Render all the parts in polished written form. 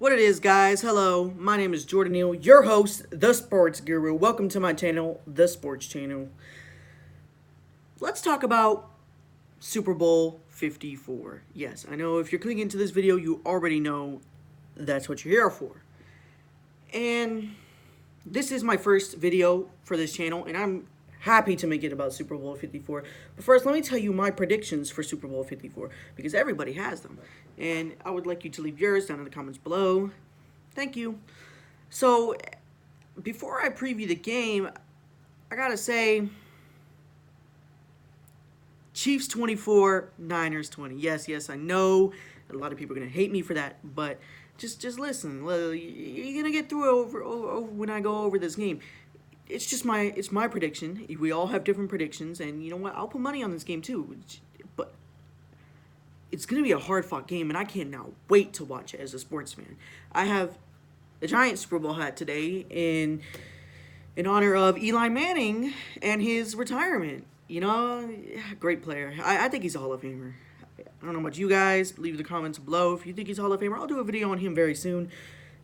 What it is, guys? Hello, my name is Jordan Neal, your host, the Sports Guru. Welcome to my channel, the Sports Channel. Let's talk about Super Bowl 54. Yes, I know if you're clicking into this video, you already know that's what you're here for. And this is my first video for this channel, and I'm happy to make it about Super Bowl 54. But first, let me tell you my predictions for Super Bowl 54, because everybody has them. And I would like you to leave yours down in the comments below. Thank you. So, before I preview the game, I gotta say, Chiefs 24, Niners 20. Yes, I know a lot of people are gonna hate me for that, but just listen. You're gonna get through it over when I go over this game. It's my prediction. We all have different predictions, and you know what? I'll put money on this game too. But it's gonna be a hard-fought game, and I cannot wait to watch it as a sports fan. I have the Giants Super Bowl hat today in honor of Eli Manning and his retirement. You know, great player. I think he's a Hall of Famer. I don't know about you guys. Leave the comments below if you think he's a Hall of Famer. I'll do a video on him very soon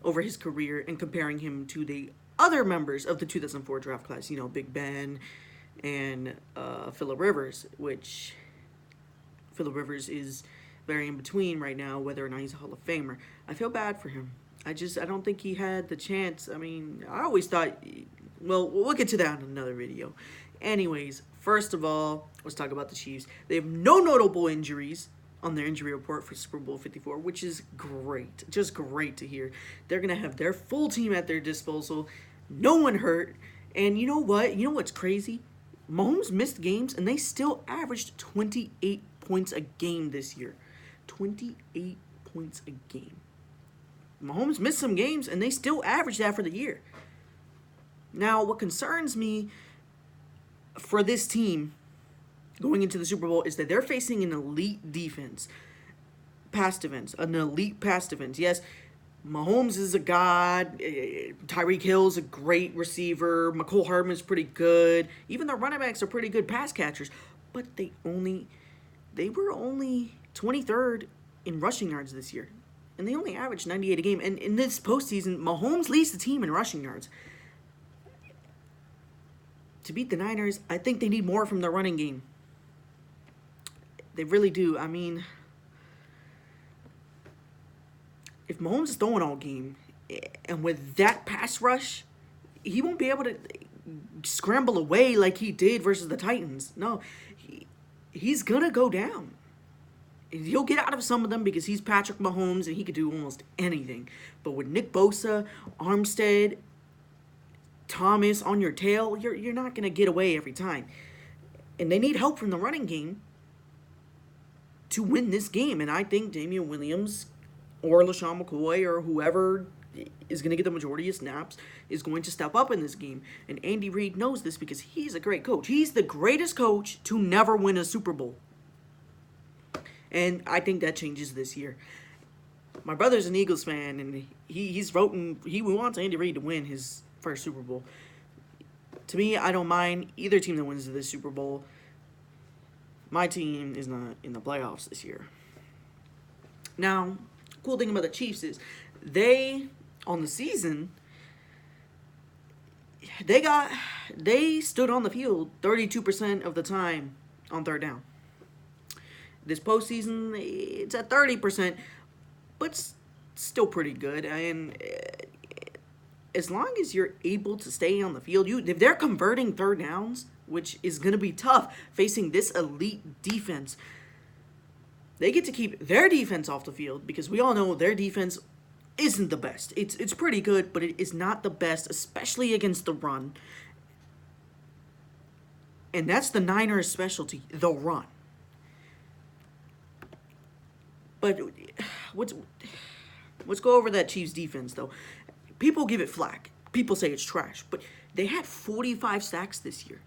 over his career and comparing him to the other members of the 2004 draft class. You know, Big Ben and Phillip Rivers, which Phillip Rivers is very in between right now whether or not he's a Hall of Famer. I feel bad for him. I don't think he had the chance. I mean, I always thought, well, we'll get to that in another video. Anyways, first of all, let's talk about the Chiefs. They have no notable injuries on their injury report for Super Bowl 54, which is great. Just great to hear. They're going to have their full team at their disposal. No one hurt. And you know what? You know what's crazy? Mahomes missed games, and they still averaged 28 points a game this year. 28 points a game. Mahomes missed some games, and they still averaged that for the year. Now, what concerns me for this team going into the Super Bowl is that they're facing an elite defense. An elite pass defense. Yes, Mahomes is a god. Tyreek Hill's a great receiver. McCole Hardman's pretty good. Even the running backs are pretty good pass catchers. But they were only 23rd in rushing yards this year. And they only averaged 98 a game. And in this postseason, Mahomes leads the team in rushing yards. To beat the Niners, I think they need more from their running game. They really do. I mean, if Mahomes is throwing all game, and with that pass rush, he won't be able to scramble away like he did versus the Titans. No, he's going to go down. He'll get out of some of them because he's Patrick Mahomes and he could do almost anything. But with Nick Bosa, Armstead, Thomas on your tail, you're not going to get away every time. And they need help from the running game to win this game. And I think Damian Williams or LaShawn McCoy or whoever is going to get the majority of snaps is going to step up in this game. And Andy Reid knows this because he's a great coach. He's the greatest coach to never win a Super Bowl. And I think that changes this year. My brother's an Eagles fan, and he wants Andy Reid to win his first Super Bowl. To me, I don't mind either team that wins this Super Bowl. My team is not in the playoffs this year. Now, cool thing about the Chiefs is on the season, they stood on the field 32% of the time on third down. This postseason, it's at 30%, but still pretty good. And as long as you're able to stay on the field, if they're converting third downs, which is going to be tough facing this elite defense, they get to keep their defense off the field because we all know their defense isn't the best. It's pretty good, but it is not the best, especially against the run. And that's the Niners' specialty, the run. But let's go over that Chiefs defense, though. People give it flack. People say it's trash. But they had 45 sacks this year.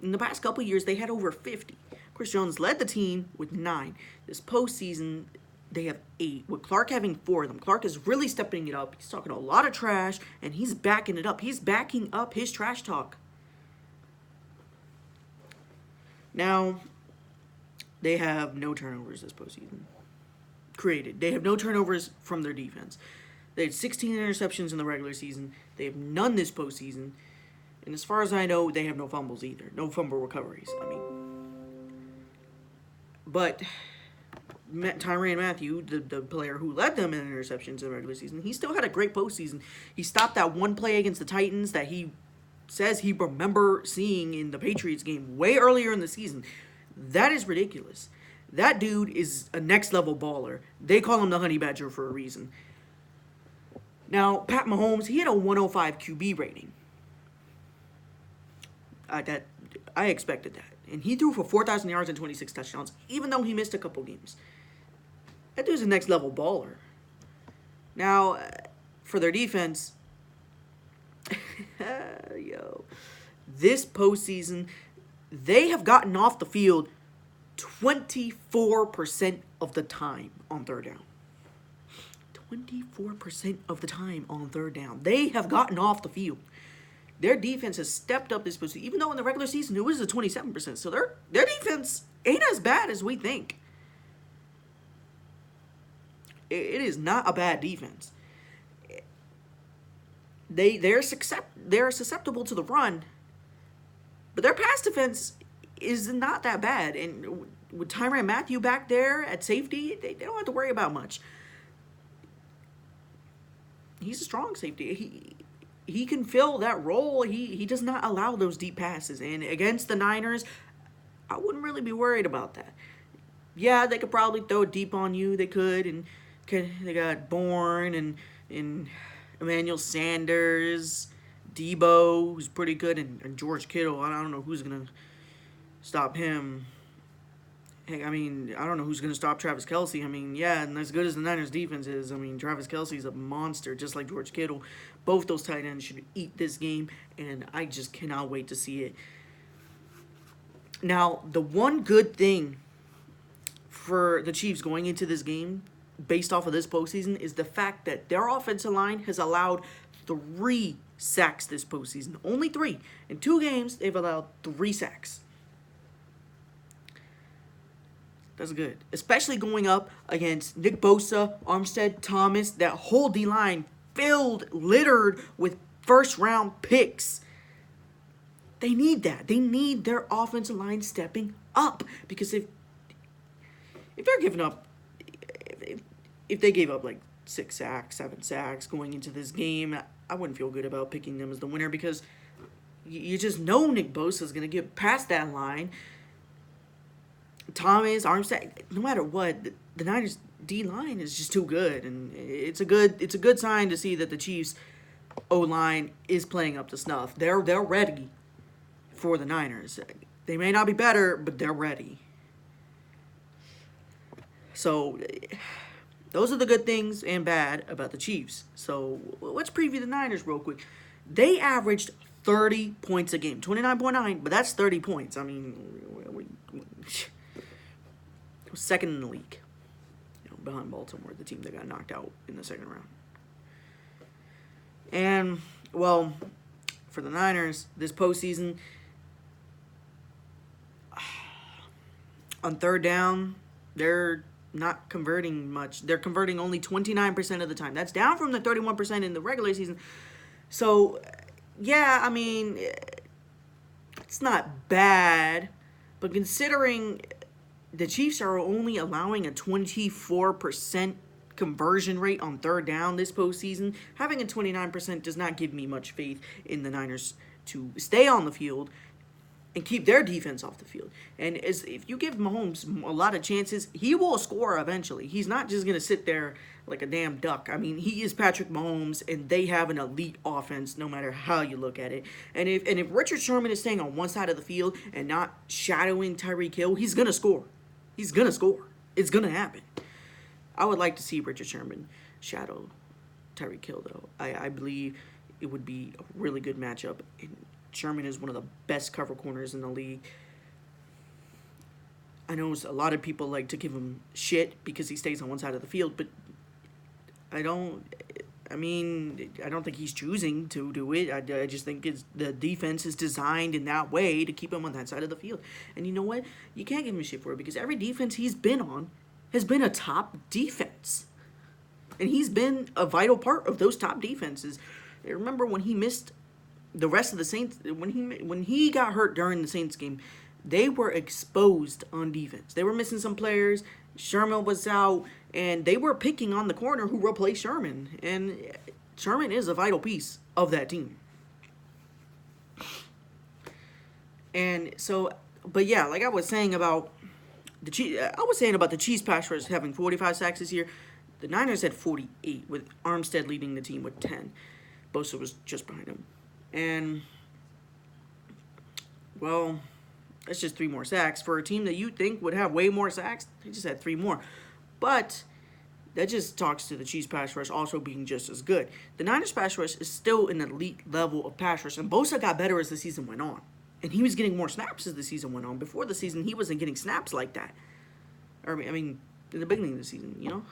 In the past couple of years, they had over 50. Chris Jones led the team with 9. This postseason, they have 8, with Clark having 4 of them. Clark is really stepping it up. He's talking a lot of trash, and he's backing it up. He's backing up his trash talk. Now, they have no turnovers this postseason. created. They have no turnovers from their defense. They had 16 interceptions in the regular season. They have none this postseason. And as far as I know, they have no fumbles either. No fumble recoveries. I mean, but Tyrann Mathieu, the player who led them in interceptions in the regular season, he still had a great postseason. He stopped that one play against the Titans that he says he remember seeing in the Patriots game way earlier in the season. That is ridiculous. That dude is a next-level baller. They call him the Honey Badger for a reason. Now, Pat Mahomes, he had a 105 QB rating. I expected that. And he threw for 4,000 yards and 26 touchdowns, even though he missed a couple games. That dude's a next-level baller. Now, for their defense, this postseason, they have gotten off the field 24% of the time on third down. 24% of the time on third down. They have gotten off the field. Their defense has stepped up this postseason, even though in the regular season it was a 27%. So their defense ain't as bad as we think. It is not a bad defense. They're susceptible to the run, but their pass defense is not that bad. And with Tyrann Mathieu back there at safety, they don't have to worry about much. He's a strong safety. He can fill that role. He does not allow those deep passes. And against the Niners, I wouldn't really be worried about that. Yeah, they could probably throw it deep on you. They could. And they got Bourne and Emmanuel Sanders, Debo, who's pretty good, and George Kittle. I don't know who's going to stop him. Hey, I mean, I don't know who's going to stop Travis Kelce. I mean, yeah, and as good as the Niners' defense is, I mean, Travis Kelce's a monster, just like George Kittle. Both those tight ends should eat this game, and I just cannot wait to see it. Now, the one good thing for the Chiefs going into this game, based off of this postseason, is the fact that their offensive line has allowed 3 sacks this postseason. Only 3. In 2 games, they've allowed 3 sacks. That's good. Especially going up against Nick Bosa, Armstead, Thomas, that whole D-line littered with first-round picks. They need that. They need their offensive line stepping up. Because if they're giving up, if they gave up like 6 sacks, 7 sacks going into this game, I wouldn't feel good about picking them as the winner because you just know Nick Bosa is going to get past that line. Thomas, Armstead, no matter what, the Niners D-line is just too good, and it's a good sign to see that the Chiefs O-line is playing up to snuff. They're ready for the Niners. They may not be better, but they're ready. So those are the good things and bad about the Chiefs. So let's preview the Niners real quick. They averaged 30 points a game, 29.9, but that's 30 points. I mean, second in the league, behind Baltimore, the team that got knocked out in the second round. And, well, for the Niners, this postseason, on third down, they're not converting much. They're converting only 29% of the time. That's down from the 31% in the regular season. So, yeah, I mean, it's not bad, but considering the Chiefs are only allowing a 24% conversion rate on third down this postseason, having a 29% does not give me much faith in the Niners to stay on the field and keep their defense off the field. And if you give Mahomes a lot of chances, he will score eventually. He's not just going to sit there like a damn duck. I mean, he is Patrick Mahomes, and they have an elite offense no matter how you look at it. And if Richard Sherman is staying on one side of the field and not shadowing Tyreek Hill, he's going to score. He's going to score. It's going to happen. I would like to see Richard Sherman shadow Tyreek Hill, though. I believe it would be a really good matchup. And Sherman is one of the best cover corners in the league. I know a lot of people like to give him shit because he stays on one side of the field, but I don't think he's choosing to do it. I just think the defense is designed in that way to keep him on that side of the field. And you know what? You can't give him shit for it because every defense he's been on, has been a top defense. And he's been a vital part of those top defenses. I remember when he missed the rest of the Saints, when he got hurt during the Saints game, they were exposed on defense. They were missing some players. Sherman was out, and they were picking on the corner who replaced Sherman. And Sherman is a vital piece of that team. And so, but yeah, like I was saying about the Chiefs pass rush having 45 sacks this year. The Niners had 48, with Armstead leading the team with 10. Bosa was just behind him. And, well, that's just 3 more sacks. For a team that you think would have way more sacks, they just had 3 more. But that just talks to the Chiefs pass rush also being just as good. The Niners pass rush is still an elite level of pass rush, and Bosa got better as the season went on. And he was getting more snaps as the season went on. Before the season, he wasn't getting snaps like that. I mean, in the beginning of the season, you know?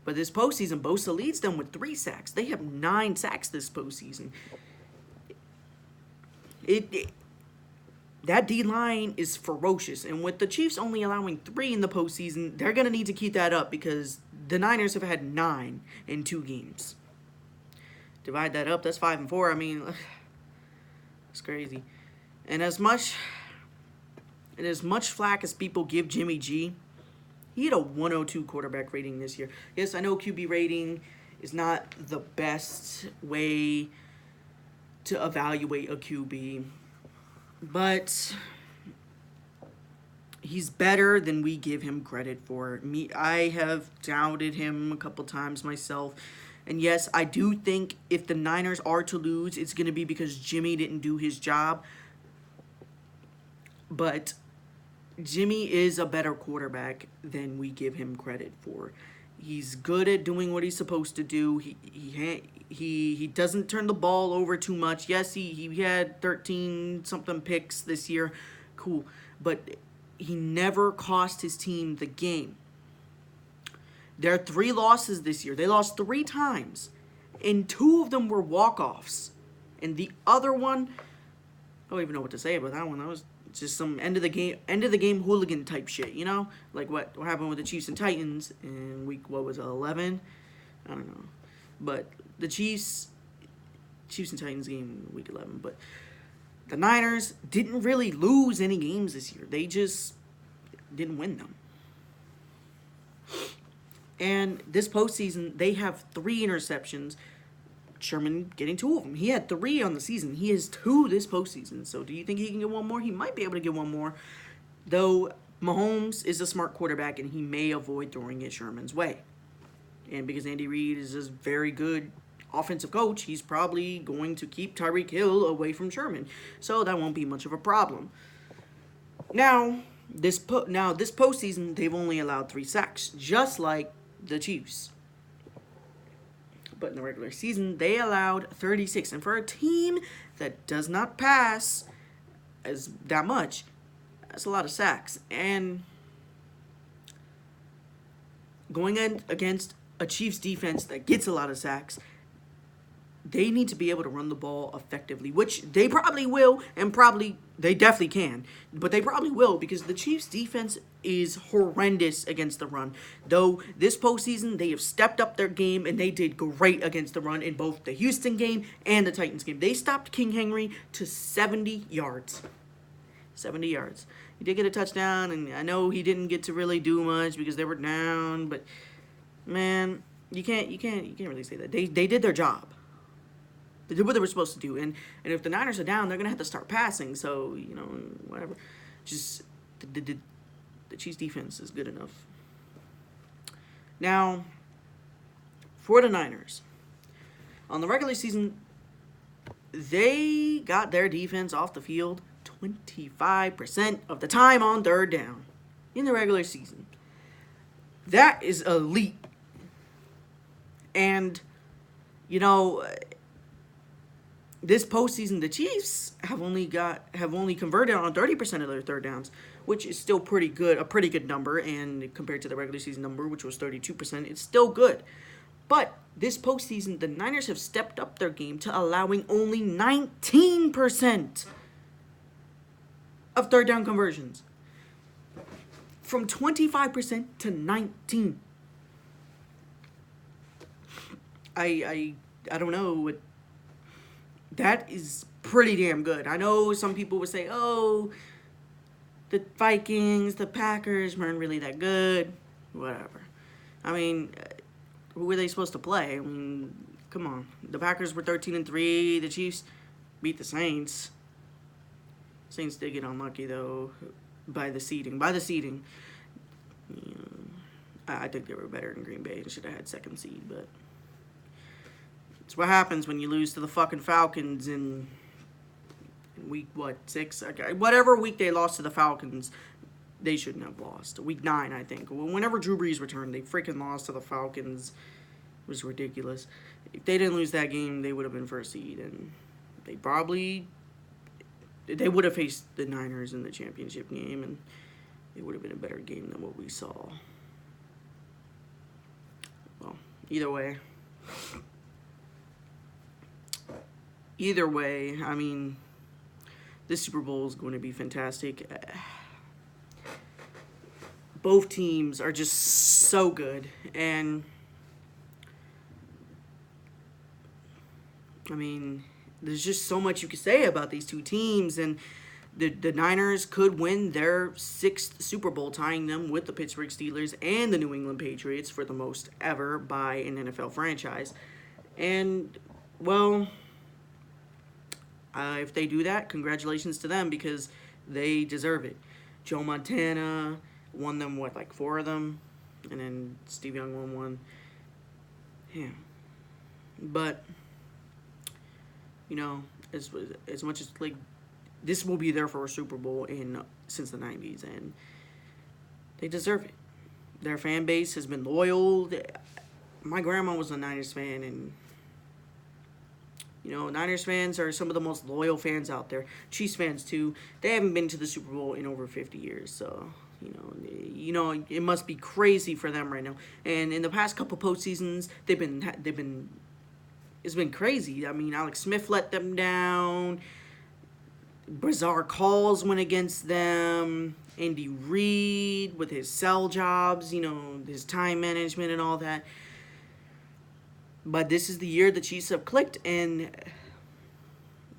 But this postseason, Bosa leads them with 3 sacks. They have 9 sacks this postseason. That D-line is ferocious. And with the Chiefs only allowing 3 in the postseason, they're going to need to keep that up because the Niners have had 9 in 2 games. Divide that up, that's 5 and 4. I mean, it's crazy. And as much flack as people give Jimmy G, he had a 102 quarterback rating this year. Yes, I know QB rating is not the best way to evaluate a QB, but he's better than we give him credit for. I have doubted him a couple times myself. And yes, I do think if the Niners are to lose, it's going to be because Jimmy didn't do his job. But Jimmy is a better quarterback than we give him credit for. He's good at doing what he's supposed to do. He doesn't turn the ball over too much. Yes, he had 13-something picks this year. Cool. But he never cost his team the game. There are 3 losses this year. They lost 3 times. And 2 of them were walk-offs. And the other one, I don't even know what to say about that one. That was just some end of the game hooligan type shit, you know? Like what happened with the Chiefs and Titans in week, what was it, 11? I don't know. But the Chiefs and Titans game week 11. But the Niners didn't really lose any games this year. They just didn't win them. And this postseason, they have 3 interceptions. Sherman getting 2 of them. He had 3 on the season. He has 2 this postseason. So do you think he can get 1 more? He might be able to get 1 more. Though Mahomes is a smart quarterback and he may avoid throwing it Sherman's way. And because Andy Reid is a very good offensive coach, he's probably going to keep Tyreek Hill away from Sherman. So that won't be much of a problem. Now, this postseason, they've only allowed 3 sacks, just like the Chiefs. But in the regular season, they allowed 36. And for a team that does not pass as that much, that's a lot of sacks. And going in against a Chiefs defense that gets a lot of sacks, they need to be able to run the ball effectively, which they probably will, and they definitely can. But they probably will because the Chiefs defense is horrendous against the run. Though this postseason, they have stepped up their game, and they did great against the run in both the Houston game and the Titans game. They stopped King Henry to 70 yards. 70 yards. He did get a touchdown, and I know he didn't get to really do much because they were down, but man, you can't really say that. They did their job. They did what they were supposed to do. And if the Niners are down, they're going to have to start passing. So, you know, whatever. Just the Chiefs defense is good enough. Now, for the Niners, on the regular season, they got their defense off the field 25% of the time on 3rd down in the regular season. That is elite. And, you know, this postseason, the Chiefs have only converted on 30% of their 3rd downs, which is still pretty good, a pretty good number, and compared to the regular season number, which was 32%, it's still good. But this postseason, the Niners have stepped up their game to allowing only 19% of 3rd down conversions. from 25% to 19%. I don't know. That is pretty damn good. I know some people would say, oh, the Vikings, the Packers weren't really that good. Whatever. I mean, who were they supposed to play? I mean, come on. The Packers were 13-3. The Chiefs beat the Saints. Saints did get unlucky, though, by the seeding. I think they were better than Green Bay and should have had second seed, but it's what happens when you lose to the fucking Falcons in week, 6? Okay, whatever week they lost to the Falcons, they shouldn't have lost. Week 9, I think. Whenever Drew Brees returned, they freaking lost to the Falcons. It was ridiculous. If they didn't lose that game, they would have been first seed, and they would have faced the Niners in the championship game, and it would have been a better game than what we saw. Well, either way, I mean, this Super Bowl is going to be fantastic. Both teams are just so good, and I mean, there's just so much you could say about these two teams, and the Niners could win their 6th Super Bowl, tying them with the Pittsburgh Steelers and the New England Patriots for the most ever by an NFL franchise. And, well, if they do that, congratulations to them because they deserve it. Joe Montana won them, 4 of them? And then Steve Young won 1. Yeah. But, as much as, this will be their first Super Bowl since the 90s, and they deserve it. Their fan base has been loyal. My grandma was a Niners fan, and Niners fans are some of the most loyal fans out there. Chiefs fans too. They haven't been to the Super Bowl in over 50 years, so it must be crazy for them right now. And in the past couple postseasons, it's been crazy. I mean, Alex Smith let them down. Bizarre calls went against them. Andy Reid with his sell jobs, his time management and all that. But this is the year the Chiefs have clicked, and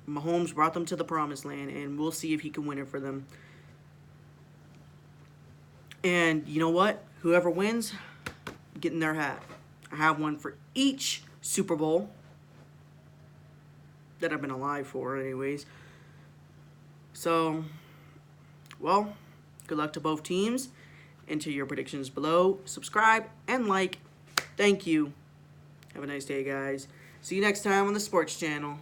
Mahomes brought them to the promised land, and we'll see if he can win it for them. And you know what? Whoever wins, get in their hat. I have one for each Super Bowl that I've been alive for anyways. So, well, good luck to both teams. Enter your predictions below. Subscribe and like. Thank you. Have a nice day, guys. See you next time on the Sports Channel.